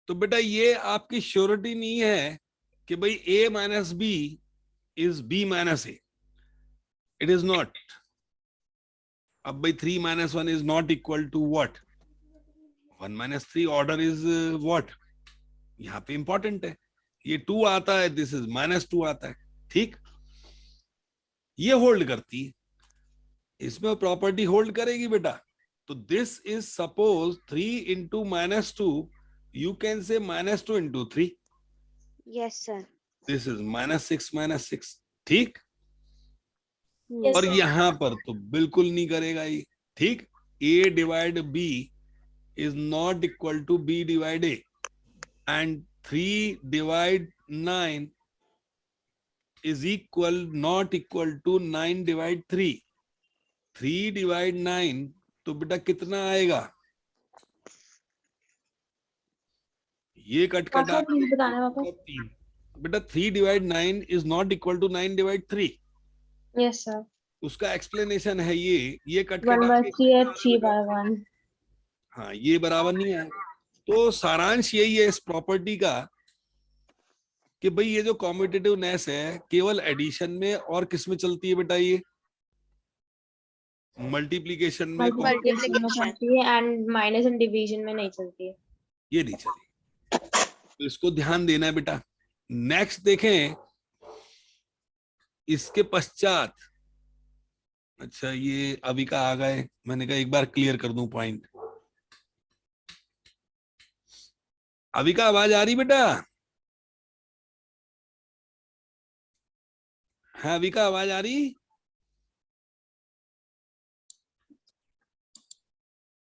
तो बेटा ये आपकी श्योरिटी नहीं है कि भाई a minus B is b minus A, it is not. अब भाई 3 minus 1 is not equal to what, 1 minus 3, order is what, यहाँ पे इंपॉर्टेंट है। ये 2 आता है, दिस इज माइनस 2 आता है, ठीक। ये होल्ड करती है, इसमें प्रॉपर्टी होल्ड करेगी बेटा। तो this is suppose 3 into minus 2, you can say minus 2 into 3, yes sir. This is minus 6, ठीक। Yes, और sir. यहां पर तो बिल्कुल नहीं करेगा ये, ठीक। a divide b is not equal to b divide a, and 3 divide 9 is equal not equal to 9 divide 3। 3 divide 9 तो बेटा कितना आएगा, ये कट कट पापा प्लीज बताना पापा। 3। बेटा 3 divide 9 is not equal to 9 divide 3। Yes sir. उसका एक्सप्लेनेशन है ये कट 1 कट by के 3 है 3 by 1। हाँ, ये बराबर नहीं है। तो सारांश यही है इस प्रॉपर्टी का कि भाई ये जो कॉम्पिटिटिवनेस है केवल एडिशन में और किस में चलती है बेटा, ये मल्टीप्लिकेशन में, मल्टीप्लिकेशन में चलती है एंड माइनस एंड डिवीजन में नहीं चलती है। ये नहीं चलेगी, तो इसको ध्यान देना है बेटा। नेक्स्ट देखें इसके पश्चात, अच्छा ये अविका आ गए, मैंने कहा एक बार क्लियर कर दूं पॉइंट। अविका आवाज आ रही बेटा? हाँ अविका आवाज आ रही?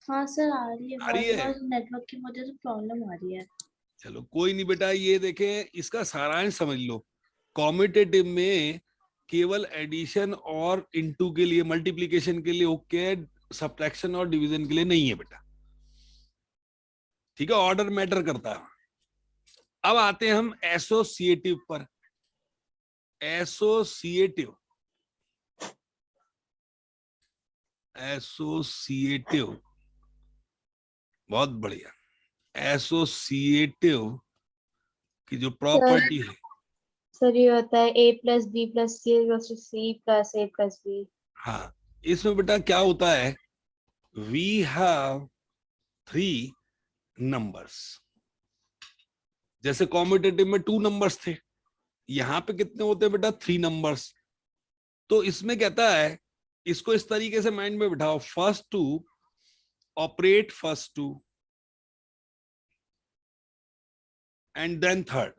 हाँ सर आ रही है, आ रही है? नेटवर्क की वजह से प्रॉब्लम आ रही है। चलो कोई नहीं बेटा, ये देखें इसका सारांश समझ लो। कॉम्पिटिटिव में केवल एडिशन और इनटू के लिए, मल्टीप्लिकेशन के लिए ओके है, सब्ट्रैक्शन और डिवीजन के लिए नहीं है बेटा, ठीक है। ऑर्डर मैटर करता है। अब आते हैं हम एसोसिएटिव पर। एसोसिएटिव, एसोसिएटिव, बहुत बढ़िया। एसोसिएटिव की जो प्रॉपर्टी है, सर ये होता है a plus B plus C plus a plus B. हाँ इसमें बेटा क्या होता है, वी हैव 3 नंबर्स। जैसे कॉम्पिटिटिव में 2 नंबर्स थे, यहां पे कितने होते हैं बेटा, 3 नंबर्स। तो इसमें कहता है, इसको इस तरीके से माइंड में बिठाओ, first 2 operate first 2 and then third,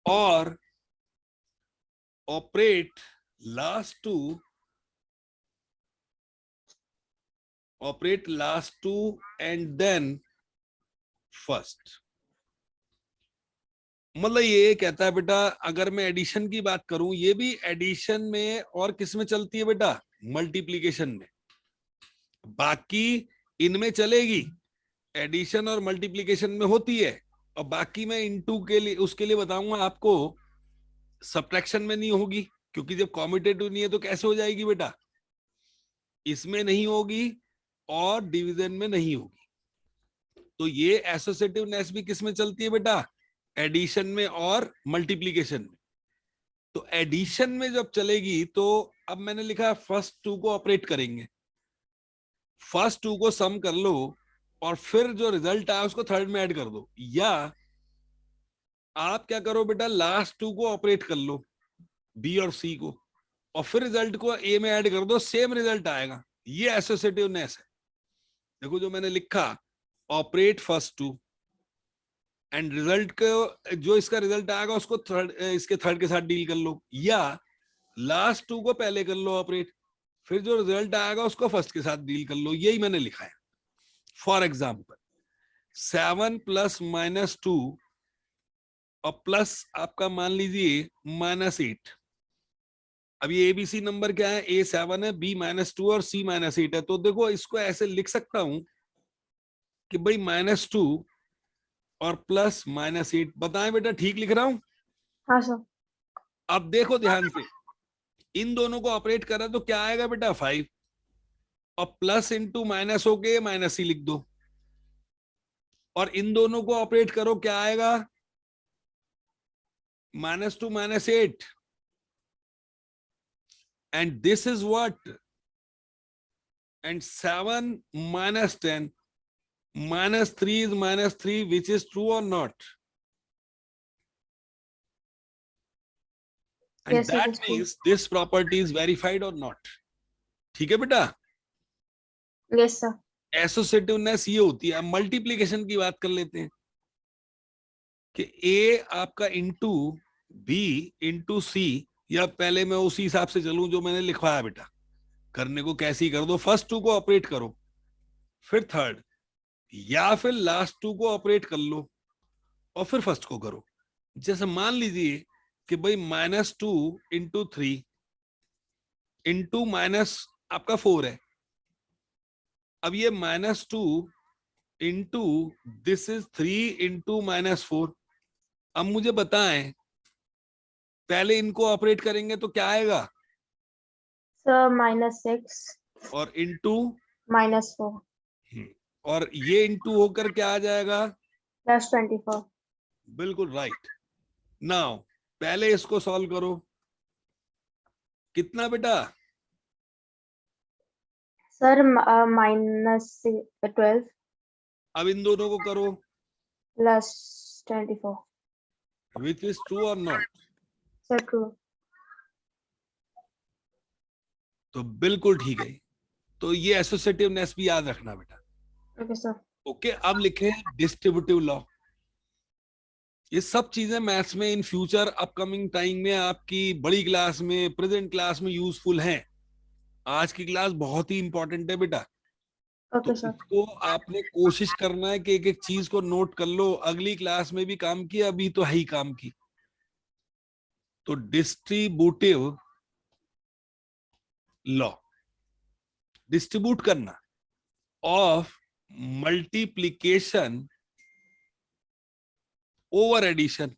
और operate last 2 and then first. मतलब ये कहता है बेटा, अगर मैं एडिशन की बात करूं, ये भी एडिशन में और किस में चलती है बेटा, मल्टीप्लिकेशन में। बाकी इनमें चलेगी, एडिशन और मल्टीप्लिकेशन में होती है, और बाकी मैं इनटू के लिए, उसके लिए बताऊंगा आपको, सब्ट्रैक्शन में नहीं होगी, क्योंकि जब कॉम्पिटिटिव नहीं है तो कैसे हो जाएगी बेटा, इसमें नहीं होगी और डिवीजन में नहीं होगी। तो ये एसोसिएटिवनेस भी किस में चलती है बेटा, एडिशन में और मल्टीप्लिकेशन में। तो एडिशन में जब चलेगी तो अब मैंने लिखा फर्स्ट 2 को ऑपरेट करेंगे, फर्स्ट 2 को सम कर लो और फिर जो रिजल्ट आया उसको थर्ड में ऐड कर दो, या आप क्या करो बेटा, लास्ट 2 को ऑपरेट कर लो, बी और सी को, और फिर रिजल्ट को ए में ऐड कर दो, सेम रिजल्ट आएगा। ये एसोसिएटिवनेस है। देखो जो मैंने लिखा, ऑपरेट फर्स्ट 2 एंड रिजल्ट को, जो इसका रिजल्ट आएगा उसको थर्ड, इसके थर्ड के साथ डील कर लो, या लास्ट 2 को पहले कर लो ऑपरेट, फिर जो रिजल्ट आएगा उसको फर्स्ट के साथ डील कर लो। यही मैंने लिखा है। फॉर एग्जाम्पल 7 प्लस माइनस 2 और प्लस आपका मान लीजिए -8। अब ये एबीसी नंबर क्या है, ए 7 है, बी -2 और सी -8 है। तो देखो इसको ऐसे लिख सकता हूं कि भाई -2 और प्लस -8। बताएं बेटा ठीक लिख रहा हूं? हाँ सर। अब देखो ध्यान से, इन दोनों को ऑपरेट करा तो क्या आएगा बेटा, 5। और प्लस इंटू माइनस हो के माइनस ही लिख दो, और इन दोनों को ऑपरेट करो, क्या आएगा? -2 -8, and this is what? And 7 - 10 -3 is -3, which is true or not? And Yes, it that is true. means this property is verified or not. ठीक है बेटा? Yes, sir. एसोसिएटिवनेस ये होती है। अब मल्टीप्लीकेशन की बात कर लेते हैं कि ए आपका इंटू बी इंटू सी, या पहले मैं उसी हिसाब से चलूं जो मैंने लिखवाया बेटा, करने को कैसे ही कर दो, फर्स्ट टू को ऑपरेट करो, फिर थर्ड, या फिर लास्ट टू को ऑपरेट कर लो और फिर फर्स्ट को करो। जैसे मान लीजिए कि भाई -2 इंटू 3 इंटू माइनस आपका 4 है। अब ये -2 इंटू दिस इज 3 इंटू -4। अब मुझे बताएं, पहले इनको ऑपरेट करेंगे तो क्या आएगा? Sir, -6 और इंटू, -4 और ये इंटू होकर क्या आ जाएगा? +24. बिल्कुल राइट। नाउ पहले इसको सॉल्व करो, कितना बेटा? Sir, -12 अब इन दोनों को करो, +24. विच इज ट्रू और नॉट? Sir, true. तो बिल्कुल ठीक है। तो ये एसोसिएटिवनेस भी याद रखना बेटा। Okay, sir. ओके, अब लिखे डिस्ट्रीब्यूटिव लॉ। ये सब चीजें मैथ्स में इन फ्यूचर अपकमिंग टाइम में आपकी बड़ी क्लास में, प्रेजेंट क्लास में यूजफुल हैं। आज की क्लास बहुत ही इंपॉर्टेंट है बेटा। तो Okay, sir. इसको आपने कोशिश करना है कि एक एक चीज को नोट कर लो। अगली क्लास में भी काम किया, अभी तो है ही काम की। तो डिस्ट्रीब्यूटिव लॉ, डिस्ट्रीब्यूट करना ऑफ मल्टीप्लीकेशन ओवर एडिशन।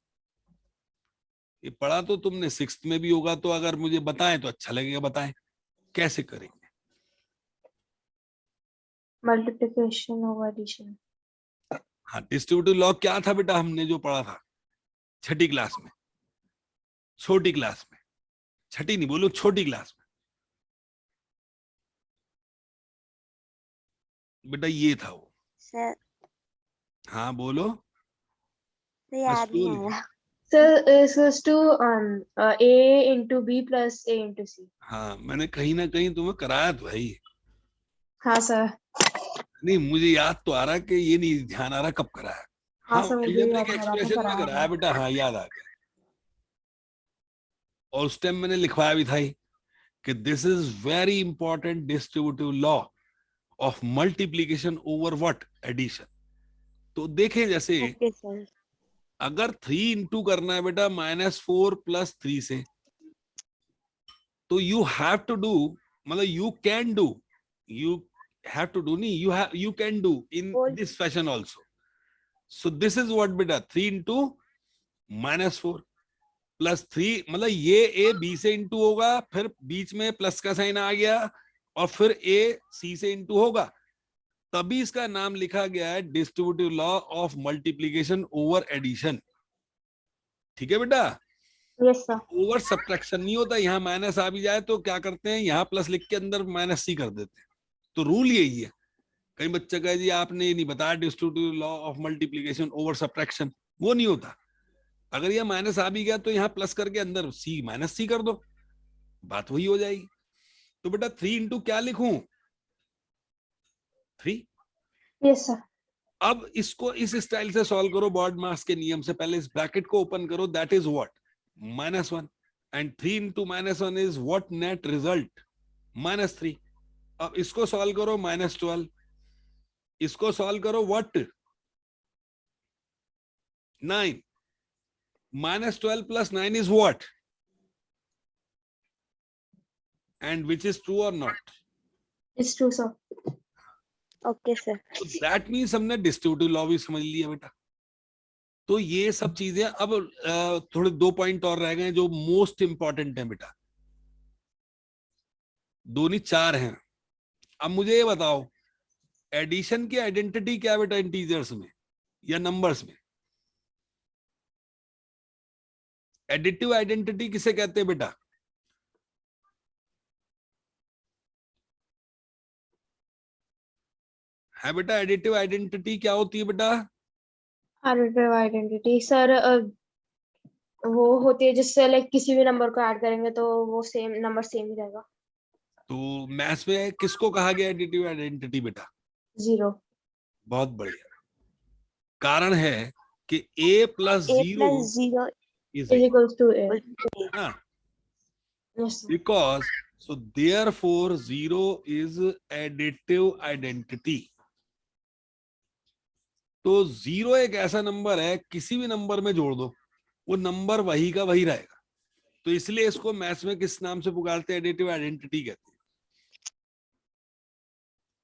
ये पढ़ा तो तुमने 6th में भी होगा, तो अगर मुझे बताएं तो अच्छा लगेगा। बताएं कैसे करेंगे? Multiplication over addition. हाँ, डिस्ट्रीब्यूटिव लॉ क्या था बेटा हमने जो पढ़ा था 6ठी क्लास में? छोटी क्लास में, छठी नहीं बोलो, छोटी क्लास में बेटा ये था वो। सर हाँ बोलो। याद नहीं आ रहा। Sir, is equals to A into B plus A into C. हाँ, मैंने कहीं ना कहीं तुम्हें कराया तो है ही। हाँ sir. नहीं, मुझे याद तो आ रहा कि ये नहीं ध्यान आ रहा कब कराया। हाँ हाँ, sir, मुझे याद अलजेब्रिक आ रहा था एक्सप्रेशन में कराया बेटा। हाँ याद आ गया। और उस टाइम मैंने लिखवाया भी था ही कि this is very important distributive law of multiplication over what? Addition. तो देखें, जैसे ओके सर। अगर 3 इंटू करना है बेटा -4 + 3 से, तो यू हैव टू डू, मतलब you can do, you have to do नहीं, you can do in this fashion also. So this is what बेटा 3 इंटू -4 + 3, मतलब ये a b से इंटू होगा, फिर बीच में प्लस का साइन आ गया, और फिर a c से इंटू होगा, तभी इसका नाम लिखा गया है distributive law of multiplication over addition. ठीक है बेटा? Yes sir. ओवर सब्ट्रैक्शन नहीं होता। यहाँ माइनस आ भी जाए तो क्या करते हैं, यहाँ प्लस लिख के अंदर -c कर देते हैं। तो रूल यही है। कई बच्चे कहे जी आपने ये नहीं बताया distributive law of multiplication over subtraction, वो नहीं होता। अगर ये माइनस आ भी गया तो यहाँ प्लस करके अंदर c -c कर दो, बात वही हो जाएगी। तो बेटा 3 इंटू क्या लिखूं? 3। Yes sir. अब इसको इस स्टाइल से सॉल्व करो बॉड मास के नियम से। पहले इस ब्रैकेट को ओपन करो, that is what? -1, and 3 into -1 is what? Net result -3। अब इसको सॉल्व करो, -12। इसको सॉल्व करो, what? 9। -12 + 9 is what? And which is true or not? It's true sir. Okay sir. So that means हमने डिस्ट्रीब्यूटिव लॉ भी समझ लिया बेटा। तो ये सब चीजें, अब थोड़े 2 पॉइंट और रह गए जो मोस्ट इंपॉर्टेंट हैं बेटा। 2 नहीं 4 हैं। अब मुझे ये बताओ, एडिशन की आइडेंटिटी क्या है बेटा, इंटीजर्स में या नंबर्स में? एडिटिव आइडेंटिटी किसे कहते हैं बेटा? है बेटा, एडिटिव आइडेंटिटी क्या होती है बेटा? एडिटिव आइडेंटिटी सर वो होती है जिससे लाइक किसी भी नंबर को ऐड करेंगे तो वो सेम नंबर सेम ही रहेगा। तो मैथ्स में किसको कहा गया एडिटिव आइडेंटिटी बेटा? 0। बहुत बढ़िया। कारण है कि a plus A zero plus 0 is is equals to a। equals to A. ना, yes sir. Because so therefore 0 is additive identity. तो 0 एक ऐसा नंबर है, किसी भी नंबर में जोड़ दो वो नंबर वही का वही रहेगा। तो इसलिए इसको मैथ्स में किस नाम से पुकारते हैं? एडिटिव आइडेंटिटी कहते हैं।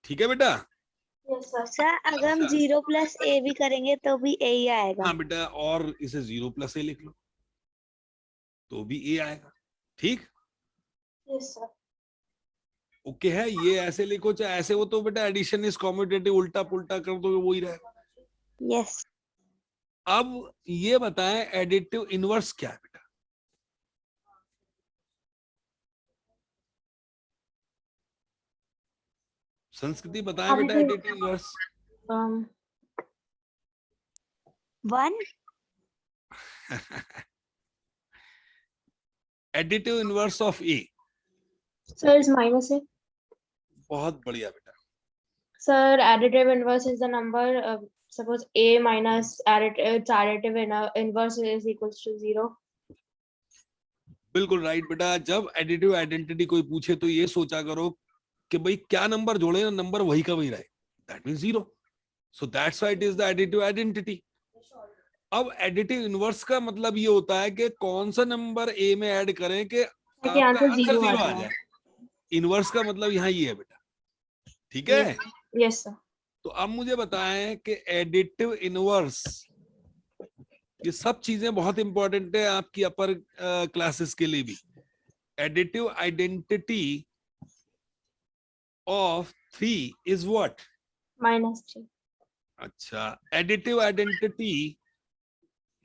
ठीक है बेटा? Yes sir. सर अगर हम 0 plus A भी करेंगे तो भी A ही आएगा। हाँ बेटा, और इसे 0 प्लस ए लिख लो तो भी ए आएगा। ठीक, यस सर। ओके है। ये ऐसे लिखो चाहे ऐसे हो, तो बेटा एडिशन इज कॉम्यूटेटिव, उल्टा पुल्टा कर दो वो ही रहेगा। यस अब ये बताएं एडिटिव इनवर्स क्या है बेटा? संस्कृति बताएं बेटा additive inverse. 1 additive inverse of A. Sir is minus a। बहुत बढ़िया बेटा। Sir, additive inverse is the number. Suppose a minus its additive inverse is equals to 0. बिल्कुल राइट बेटा। जब एडिटिव आइडेंटिटी कोई पूछे तो ये सोचा करो कि भाई क्या नंबर जोड़े ना, नंबर वही का वही रहे, that mean 0। So that's why it is the additive identity. अब एडिटिव इनवर्स का मतलब ये होता है कि कौन सा नंबर ए में ऐड करें कि ताकि आपका आंसर आंसर 0 0 आ आ जाए। जाए। इनवर्स का मतलब यहाँ ये है बेटा। ठीक है? Yes sir. तो अब मुझे बताएं कि एडिटिव इनवर्स, ये सब चीजें बहुत इंपॉर्टेंट है आपकी अपर क्लासेस के लिए भी। Additive identity of 3 is what? -3. अच्छा, एडिटिव आइडेंटिटी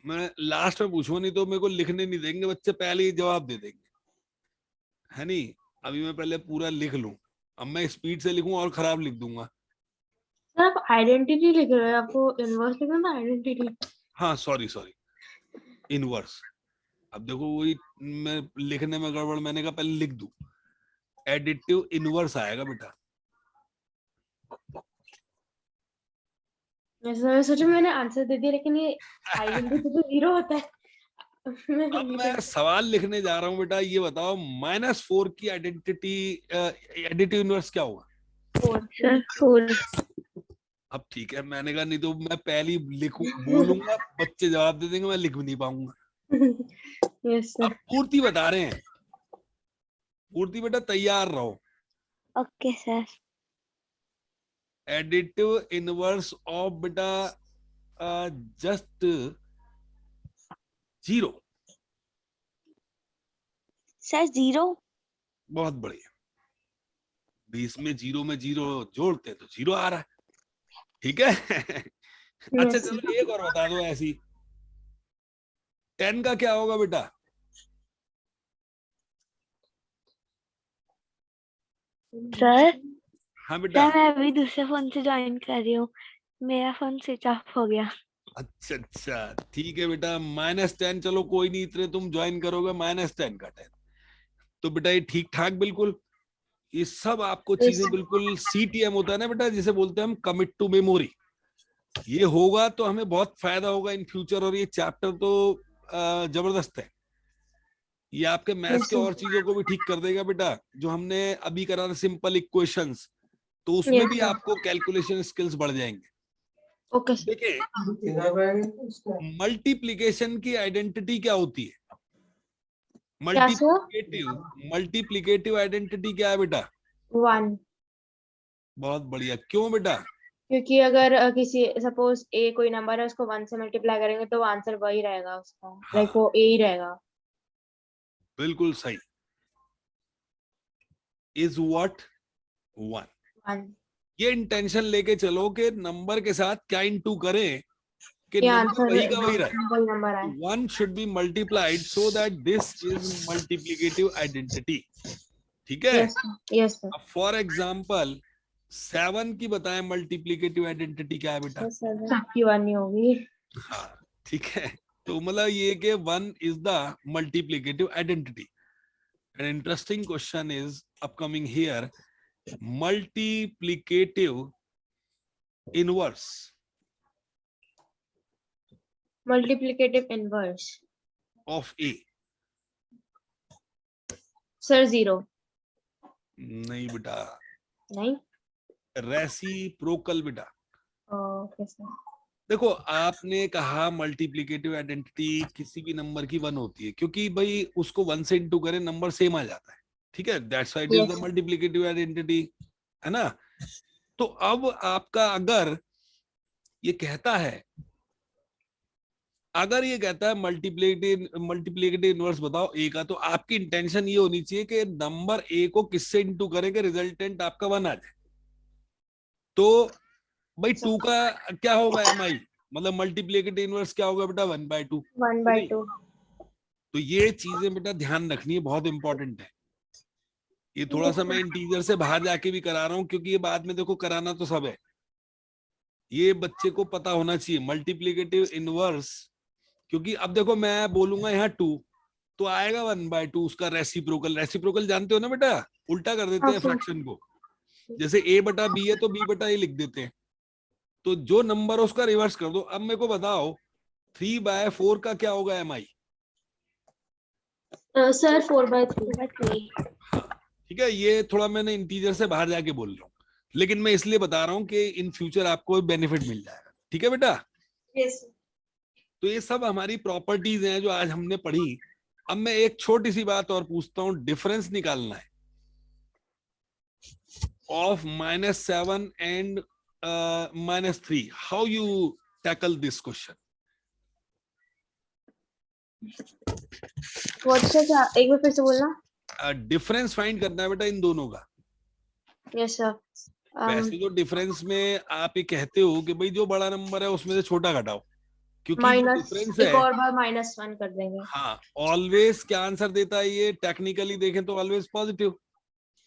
मैं लास्ट में पूछूंगा, नहीं तो मेरे को लिखने नहीं देंगे बच्चे, पहले ही जवाब दे देंगे, है नहीं? अभी मैं पहले पूरा लिख लूं। अब मैं स्पीड से लिखूं और खराब लिख दूंगा। सर आप आइडेंटिटी लिख रहे हो, आपको इनवर्स लिखना था आइडेंटिटी। हाँ सॉरी सॉरी, इनवर्स। अब देखो वही मैं लिखने में गड़बड़, मैंने कहा पहले लिख दूं। एडिटिव इनवर्स आएगा बेटा। मैं सोचा मैंने आंसर दे दिया, लेकिन ये आइडेंटिटी तो 0 होता है। अब मैं सवाल लिखने जा रहा हूं बेटा, ये बताओ -4 की आइडेंटिटी एडिटिव इनवर्स क्या होगा? 4. सर 4 अब ठीक है, मैंने कहा नहीं तो मैं पहले ही लिखूं बोलूंगा, बच्चे जवाब दे देंगे, मैं लिख भी नहीं पाऊंगा। Yes sir. अब पूर्ति बता रहे हैं, पूर्ति बेटा तैयार रहो। Okay sir. Additive inverse of बेटा जस्ट 0। सर 0 बहुत बढ़िया। 20 में 0 में 0 जोड़ते तो 0 आ रहा है। ठीक है? अच्छा Yes. चलो एक और बता दो ऐसी। 10 का क्या होगा बेटा? सर हाँ बेटा। सर मैं अभी दूसरे फोन से ज्वाइन कर रही हूँ, मेरा फोन स्विच ऑफ हो गया। अच्छा अच्छा ठीक है बेटा, -10। चलो कोई नहीं, इतने तुम ज्वाइन करोगे, -10 का 10 तो बेटा ये ठीक ठाक बिल्कुल। ये सब आपको Yes. चीजें बिल्कुल CTM होता है ना बेटा, जिसे बोलते हैं हम कमिट टू मेमोरी। ये होगा तो हमें बहुत फायदा होगा इन फ्यूचर। और ये चैप्टर तो जबरदस्त है। ये आपके मैथ्स Yes, के sir. और चीजों को भी ठीक कर देगा बेटा। जो हमने अभी करा था सिंपल इक्वेशंस, तो उसमें Yes, भी sir. आपको कैलकुलेशन स्किल्स बढ़ जाएंगे। Okay sir. देखिए मल्टीप्लिकेशन की आइडेंटिटी क्या होती है? क्या सर? मल्टीप्लिकेटिव आइडेंटिटी क्या है बेटा? 1. बहुत बढ़िया। क्यों बेटा? क्योंकि अगर किसी सपोज a कोई नंबर है, उसको 1 से मल्टीप्लाई करेंगे तो आंसर वही रहेगा उसका, लाइक हाँ वो a ही रहेगा। बिल्कुल सही। Is what? 1। 1 ये इंटेंशन लेके चलो कि नंबर के साथ क्या इंटू करें कि ये नंबर आंसर वही का वही रहे. वही नंबर है। 1 should be multiplied so that this is multiplicative identity. ठीक है. Yes sir. अब फॉर एग्जाम्पल 7 की बताएं मल्टीप्लीकेटिव आइडेंटिटी क्या है बेटा. सबकी 1 ही होगी। हाँ ठीक है. तो मतलब ये कि 1 is the multiplicative identity. An interesting question is upcoming here. Multiplicative inverse. Multiplicative inverse Of A. Sir 0 नहीं बेटा. नहीं। रेसिप्रोकल बेटा. Okay sir. देखो आपने कहा मल्टीप्लिकेटिव आइडेंटिटी किसी भी नंबर की 1 होती है क्योंकि भाई उसको 1 से इंटू करें नंबर सेम आ जाता है. ठीक है. That's why it is the multiplicative identity, है ना. तो अब आपका अगर ये कहता है, अगर ये कहता है मल्टीप्लिकेटिव इनवर्स बताओ ए का, तो आपकी इंटेंशन ये होनी चाहिए कि नंबर ए को किससे इंटू करेंगे रिजल्टेंट आपका 1 आ जाए. तो भाई 2 का क्या होगा एमआई, मतलब मल्टीप्लिकेटिव इनवर्स क्या होगा बेटा 1/2. 1/2 तो ये चीजें बेटा ध्यान रखनी है, बहुत इंपॉर्टेंट है. ये थोड़ा सा मैं इंटीजर से बाहर जाके भी करा रहा हूँ क्योंकि ये बाद में देखो कराना तो सब है. ये बच्चे को पता होना चाहिए मल्टीप्लिकेटिव इनवर्स, क्योंकि अब देखो मैं बोलूंगा यहाँ 2 तो आएगा 1/2 उसका रेसिप्रोकल. रेसिप्रोकल जानते हो ना बेटा, उल्टा कर देते हैं फ्रैक्शन को. जैसे a बटा b है तो b बटा a लिख देते हैं. तो जो नंबर है उसका रिवर्स कर दो. अब मेरे को बताओ 3/4 का क्या होगा एमआई. सर 4/3 ठीक है. ये थोड़ा मैंने इंटीजर से बाहर जाके बोल रहा हूँ, लेकिन मैं इसलिए बता रहा हूँ कि इन फ्यूचर आपको बेनिफिट मिल जाएगा. ठीक है बेटा. यस। तो ये सब हमारी प्रॉपर्टीज हैं जो आज हमने पढ़ी. अब मैं एक छोटी सी बात और पूछता हूँ. डिफरेंस निकालना है of -7 and -3. How you tackle this question. एक बार फिर से बोलना। डिफरेंस फाइंड करना है बेटा इन दोनों का. Yes sir. वैसे तो डिफरेंस में आप ये कहते हो कि भाई जो बड़ा नंबर है उसमें से छोटा घटाओ, क्योंकि डिफरेंस एक है. और बार -1 कर देंगे। हाँ ऑलवेज क्या आंसर देता है ये, टेक्निकली देखें तो ऑलवेज पॉजिटिव.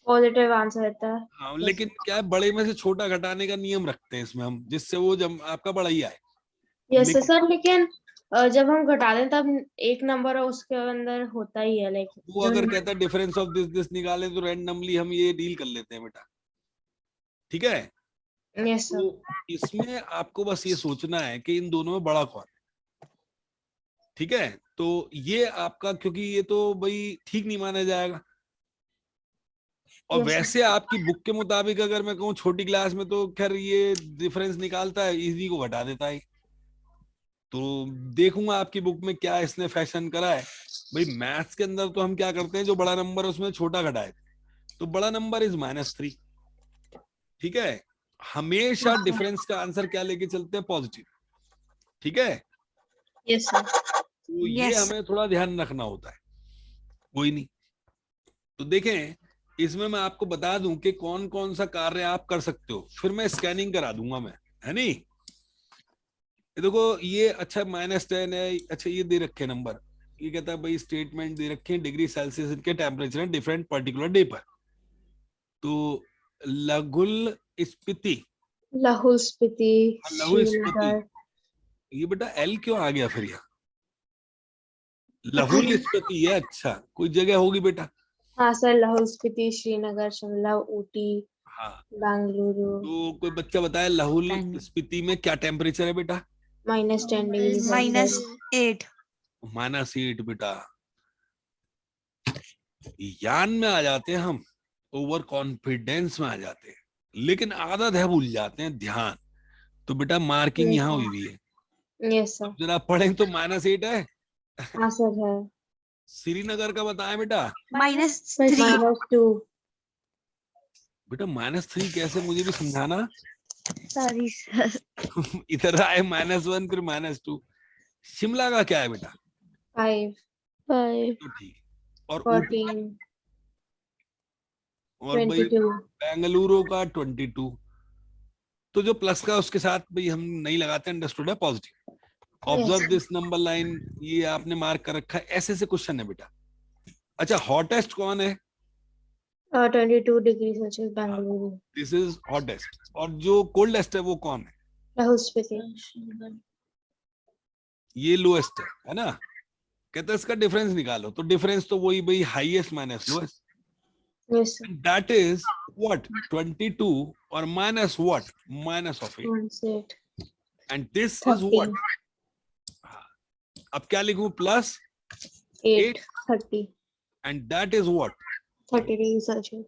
पॉजिटिव आंसर देता है। हाँ लेकिन क्या है, बड़े में से छोटा घटाने का नियम रखते हैं इसमें हम, जिससे वो जब आपका बड़ा ही आए. Yes sir. लेकिन जब हम घटा दें तब एक नंबर उसके अंदर होता ही है, लाइक वो अगर कहता है डिफरेंस ऑफ दिस दिस निकाले तो रैंडमली हम ये डील कर लेते हैं बेटा. ठीक है. Yes sir. तो इसमें आपको बस ये सोचना है कि इन दोनों में बड़ा कौन है. ठीक है. तो ये आपका, क्योंकि ये तो भाई ठीक नहीं माना जाएगा. और Yes, वैसे आपकी बुक के मुताबिक अगर मैं कहूँ छोटी क्लास में तो खैर ये डिफरेंस निकालता है, इजी को घटा देता है. तो देखूंगा आपकी बुक में क्या इसने फैशन करा है. भाई मैथ्स के अंदर तो हम क्या करते हैं, जो बड़ा नंबर है उसमें छोटा घटाए, तो बड़ा नंबर इज -3. ठीक है. हमेशा डिफरेंस का आंसर क्या लेके चलते हैं, पॉजिटिव. ठीक है. Yes sir. तो ये हमें थोड़ा ध्यान रखना होता है. कोई नहीं. तो देखें इसमें मैं आपको बता दूं कि कौन कौन सा कार्य आप कर सकते हो, फिर मैं स्कैनिंग करा दूंगा मैं, है नहीं. ये देखो ये अच्छा -10 है. अच्छा ये दे रखे नंबर, ये कहता है भाई स्टेटमेंट दे रखे हैं डिग्री सेल्सियस इनके टेम्परेचर है डिफरेंट पर्टिकुलर डे पर. तो लघुल स्पीति, लाहौल स्पीति, लाहौल स्पीति, श्रीनगर। ये बेटा एल क्यों आ गया फिर यहाँ, लाहौल स्पीति है. अच्छा कोई जगह होगी बेटा. हाँ सर। लाहौल स्पीति, श्रीनगर, शिमला, ऊटी, हाँ. बेंगलुरु। तो कोई बच्चा बताया लाहौल स्पीति में क्या टेम्परेचर है बेटा. -10 डिग्री सेल्सियस। -8 बेटा. यान में आ जाते हैं हम, ओवर कॉन्फिडेंस में आ जाते हैं, लेकिन आदत है भूल जाते हैं ध्यान. तो बेटा मार्किंग Yes, यहाँ sir. हुई हुई है. Yes sir. अब जरा पढ़ें तो -8 है. हाँ सर है। श्रीनगर का बताएं बेटा. -2। बेटा -3 कैसे, मुझे भी समझाना. Sorry sir. इधर आए -1 फिर -2. शिमला का क्या है बेटा. 5। फाइव। तो ठीक है. और 14। और भाई 22. बेंगलुरु का 22। तो जो प्लस का उसके साथ भाई हम नहीं लगाते, अंडरस्टूड है, positive. Observe this number line, ये आपने मार्क कर रखा है, ऐसे से क्वेश्चन है बेटा। अच्छा, हॉटेस्ट कौन है? 22 degrees Celsius Bengaluru. This is hottest. और जो कोल्डेस्ट है वो कौन है? Rahul speaking. ये लोएस्ट है ना? कहते हैं इसका डिफरेंस निकालो, तो डिफरेंस तो वही भाई highest minus lowest, Yes, sir. That is what 22 और minus what minus of 8 1 and this is 30. What. अब क्या लिखूं? Plus 8 30. And that is what 30 degrees Celsius.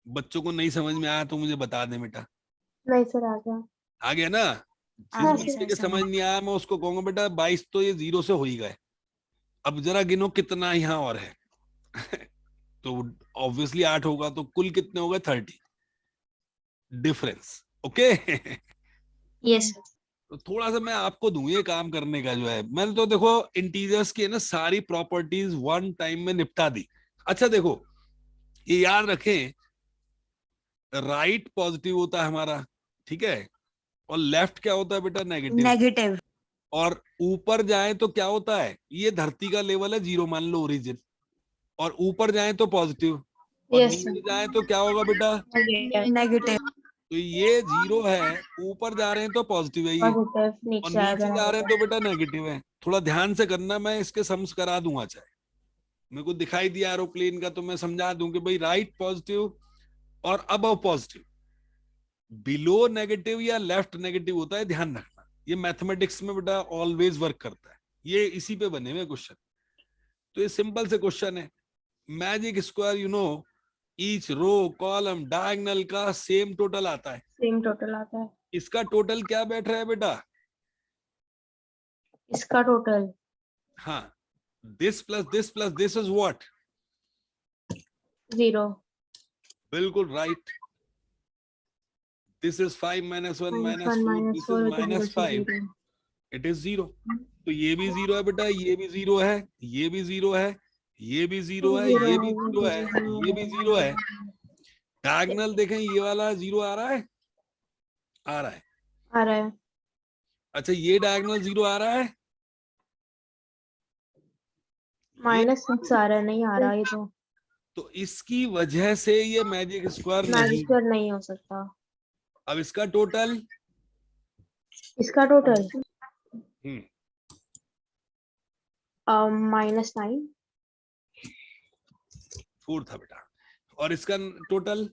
बच्चों को नहीं समझ में आया तो मुझे बता दे बेटा। नहीं सर, आ गया. आ गया ना? हाँ, जिस बच्चे सर, के समझ नहीं आया मैं उसको कहूंगा बेटा 22 तो ये 0 से हो ही गए, अब जरा गिनो कितना यहाँ और है। तो ऑब्वियसली 8 होगा, तो कुल कितने होगा? 30 डिफरेंस। ओके। Yes, sir. तो थोड़ा सा मैं आपको दूं ये काम करने का, जो है मैंने तो देखो इंटीजर्स की है ना सारी प्रॉपर्टीज वन टाइम में निपटा दी। अच्छा देखो, ये याद रखें, राइट पॉजिटिव होता है हमारा, ठीक है, और लेफ्ट क्या होता है बेटा? नेगेटिव। नेगेटिव। और ऊपर जाए तो क्या होता है? ये धरती का लेवल है 0 मान लो, ओरिजिन, और ऊपर जाए तो पॉजिटिव, और Yes, नीचे sir. जाए तो क्या होगा बेटा? नेगेटिव। तो ये 0 है, ऊपर जा रहे हैं तो पॉजिटिव है ये, Positive. और नीचे आ नीचे गया. जा रहे हैं तो बेटा नेगेटिव है। थोड़ा ध्यान से करना, मैं इसके सम्स करा दूंगा, चाहे मेरे को दिखाई दिया एरोप्लेन का तो मैं समझा दूं कि भाई राइट पॉजिटिव और अबव पॉजिटिव, बिलो नेगेटिव या लेफ्ट नेगेटिव होता है, ध्यान रखना। ये मैथमेटिक्स में बेटा ऑलवेज वर्क करता है, ये इसी पे बने हुए क्वेश्चन। तो ये सिंपल से क्वेश्चन है, magic square, you know each row column diagonal का सेम टोटल आता है। सेम टोटल आता है. इसका टोटल क्या बैठ रहा है बेटा? इसका टोटल हाँ, this plus this is what? 0. बिल्कुल right. This is 5 minus 1 minus 4, minus this 4 is it is minus equal to 5, 0. It is 0। तो ये भी 0 है बेटा, ये भी 0 है, ये भी 0 है, ये भी 0 है, ये भी 0 है, ये भी 0 है। डायगोनल देखें, ये वाला 0 आ रहा है, आ रहा है। आ रहा है. अच्छा, ये डायगोनल 0 आ रहा है, -6 आ रहा है. नहीं आ रहा ये तो इसकी वजह से ये मैजिक स्क्वायर नहीं। मैजिक स्क्वायर नहीं हो सकता. अब इसका टोटल, इसका टोटल हम्म -9. 4 था बेटा, और इसका टोटल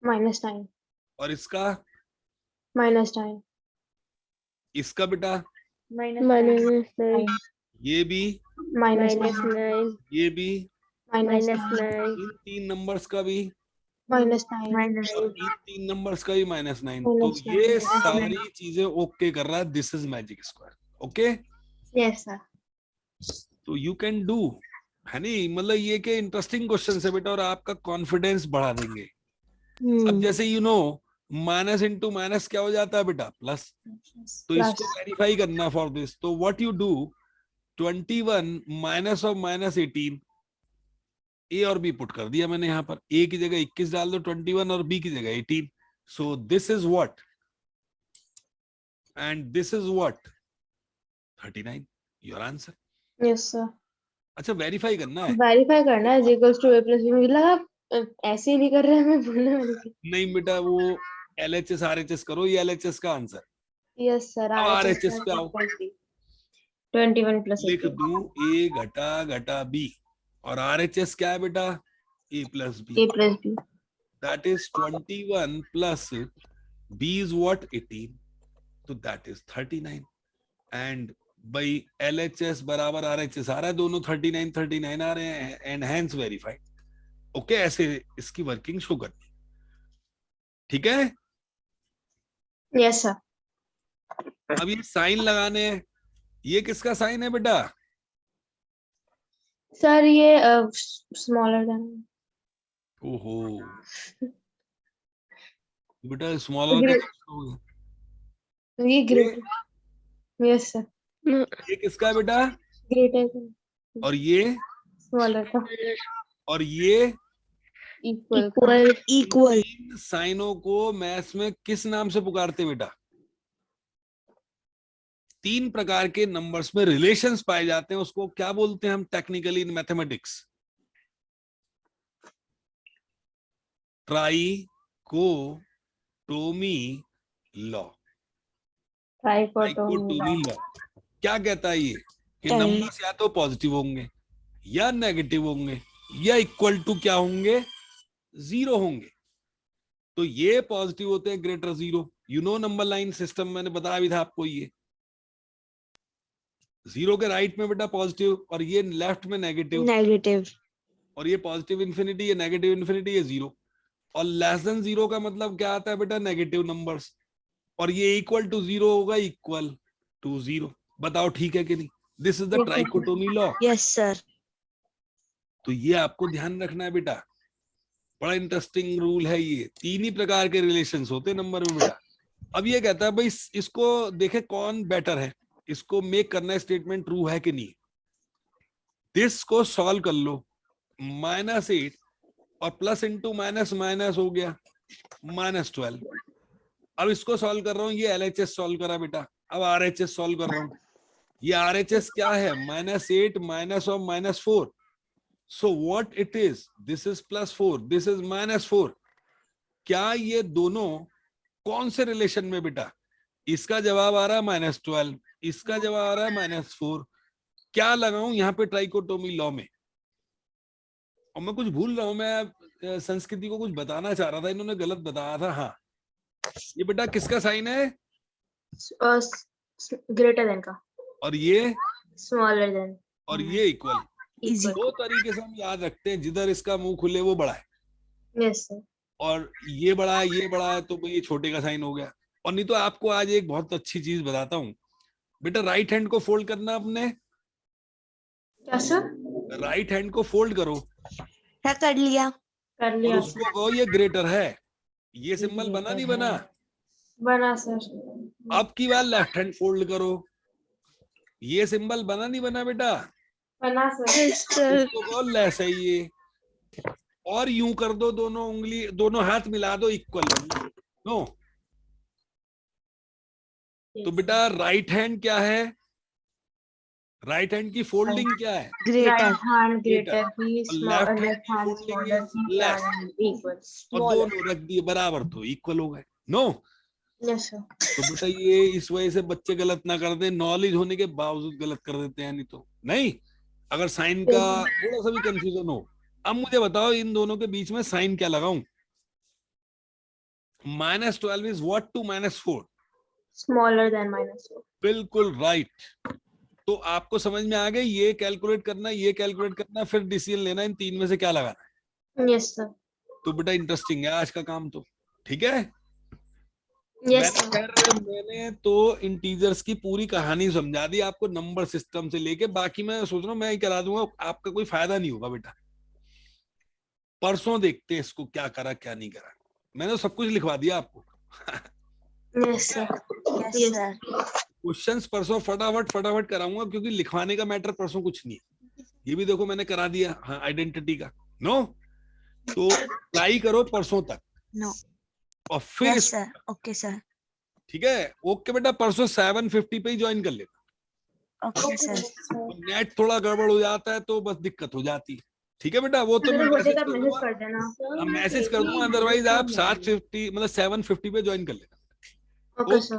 -9. और इसका -9. इसका बेटा -9. ये भी, -9. ये भी, -9. इन 3 नंबर्स का भी, -9. और इन 3 नंबर्स का भी -9। तो ये सारी चीजें ओके कर रहा है, this is magic square. Okay, yes sir. तो यू कैन डू, है नहीं? मतलब ये के इंटरेस्टिंग क्वेश्चन है बेटा, और आपका कॉन्फिडेंस बढ़ा देंगे। अब जैसे you know minus into minus क्या हो जाता है बेटा? प्लस। तो इसको वेरीफाई करना फॉर दिस, तो what you do, 21 minus of -18, ए और बी पुट कर दिया मैंने यहाँ पर। ए की जगह 21 डाल दो 21, और बी की जगह 18। So this is what and this is what 39, your answer. Yes sir. अच्छा, वेरीफाई करना है? वेरीफाई करना है. Equals to a plus b. मुझे लगा ऐसे ही नहीं कर रहे हैं, मैं बोलने वाली थी. नहीं बेटा, वो LHS RHS करो, ये LHS का आंसर। Yes sir. RHS पे आओ, 21 प्लस लिख दूं A घटा B, और RHS क्या है बेटा? A plus B, a plus b. that is 21 plus B is what? 18, so that is 39, and by LHS बराबर RHS आ रहा है, दोनों 39 आ रहे हैं, and hence verified. ओके, ऐसे इसकी वर्किंग शो करनी, ठीक है? Yes sir. अब ये साइन लगाने हैं, ये किसका साइन है बेटा? सर ये स्मॉलर देन. ओहो बेटा, स्मॉलर का ये ग्रेटर. Yes sir. ये किसका है बेटा? ग्रेटर. और ये स्मॉलर था और ये इक्वल इक्वल इक्वल इन साइनों को मैथ्स में किस नाम से पुकारते हैं बेटा? 3 प्रकार के नंबर्स में रिलेशंस पाए जाते हैं, उसको क्या बोलते हैं हम technically in mathematics? Trichotomy law. Trichotomy law क्या कहता है ये कि Tell. नंबर्स या तो पॉजिटिव होंगे या नेगेटिव होंगे या इक्वल टू क्या होंगे? 0 होंगे। तो ये पॉजिटिव होते हैं greater 0। You know number line system, मैंने बताया भी था आपको। ये 0 के राइट में बेटा पॉजिटिव और ये लेफ्ट में नेगेटिव, नेगेटिव और ये पॉजिटिव इंफिनिटी, ये नेगेटिव इंफिनिटी, ये 0। और लेस देन 0 का मतलब क्या आता है बेटा? Negative numbers. और ये इक्वल टू 0 होगा, इक्वल टू 0। बताओ ठीक है कि नहीं? This is the trichotomy law. Yes sir तो ये आपको ध्यान रखना है बेटा, बड़ा इंटरेस्टिंग रूल है ये। 3 ही प्रकार के रिलेशंस होते हैं नंबर में बेटा। अब ये कहता है भाई इसको देखे कौन बेटर है, इसको मेक करना है स्टेटमेंट ट्रू है कि नहीं। दिस को सॉल्व कर लो, -8 और प्लस इंटू माइनस माइनस हो गया -12। अब इसको सॉल्व कर रहा हूँ, ये LHS सॉल्व करा बेटा, अब RHS सॉल्व कर रहा हूँ। ये RHS क्या है? -8 माइनस और -4। So what it is? This is +4, this is -4। क्या ये दोनों कौन से रिलेशन में बेटा? इसका जवाब आ रहा है -12, इसका जवाब आ रहा है -4। क्या लगाऊं यहाँ पे ट्राइकोटोमी लॉ में? और मैं कुछ भूल रहा हूं, मैं संस्कृति को कुछ बताना चाह रहा था, इन्होंने गलत बताया था। हाँ, ये बेटा किसका साइन है? ग्रेटर देन का, और ये स्मॉलर देन, और ये इक्वल। इजी 2 तरीके से हम याद रखते हैं, जिधर इसका मुंह खुले वो बड़ा है, यस सर, और ये बड़ा है ये बड़ा है, तो ये छोटे का साइन हो गया। और नहीं तो आपको आज एक बहुत अच्छी चीज बताता हूँ बेटा, राइट हैंड को फोल्ड करना अपने, क्या सर? राइट हैंड को फोल्ड करो क्या कर लिया कर और लिया उसको कहो ये ग्रेटर है। ये सिंबल बना नहीं बना? बना सर, अब की बार लेफ्ट हैंड फोल्ड करो, ये सिंबल बना नहीं बना बेटा? बना सर, सर इसको कहो लेस है ये, और यूं कर दो, दोनों उंगली दोनों हाथ मिला दो, इक्वल। नो, तो बेटा राइट हैंड क्या है? राइट हैंड की फोल्डिंग क्या है? Greater right hand Greater. Greater he, left hand left hand folding smaller is he, less. Equal, और स्मॉलर, दोनों रख दिए बराबर, तो इक्वल हो गए। नो, यस सर, तो बेटा ये इस वजह से बच्चे गलत ना कर दे, नॉलेज होने के बावजूद गलत कर देते हैं। नहीं तो नहीं, अगर साइन का थोड़ा सा भी कंफ्यूजन हो। अब मुझे बताओ इन दोनों के बीच में साइन क्या लगाऊं? -12 is what to -4? Smaller than -4, बिल्कुल राइट। तो आपको समझ में आ गई, ये कैलकुलेट करना, ये कैलकुलेट करना, फिर डिसीजन लेना इन 3 में से क्या लगाना है। यस सर, तो बेटा इंटरेस्टिंग है आज का काम तो, ठीक है। यस सर, मैंने तो इंटीजर्स की पूरी कहानी समझा दी आपको, नंबर सिस्टम से लेके, बाकी मैं सोच रहा हूँ मैं ही करा दूंगा, आपका कोई फायदा नहीं होगा बेटा। परसों देखते हैं इसको क्या करा क्या नहीं करा, मैंने तो सब कुछ लिखवा दिया आपको। Yes sir, yes sir questions परसों फटाफट फटाफट कराऊंगा, क्योंकि लिखवाने का मैटर परसों कुछ नहीं है। ये भी देखो मैंने करा दिया, हाँ, आइडेंटिटी का। नो, तो ट्राई करो परसों तक, नो और फिर यस सर ओके सर ठीक है। ओके बेटा, परसों 7:50 पे ही ज्वाइन कर लेना। ओके सर तो नेट थोड़ा गड़बड़ हो जाता है तो बस दिक्कत हो जाती है, ठीक है बेटा। वो तो मैं मैसेज कर मैसेज दूंगा, कर देना, मैसेज कर दूंगा, अदरवाइज आप 7:50 मतलब 7:50 पे ज्वाइन कर लेना। Okay sir,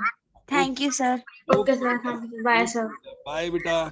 thank you sir okay sir, bye sir. Bye बेटा।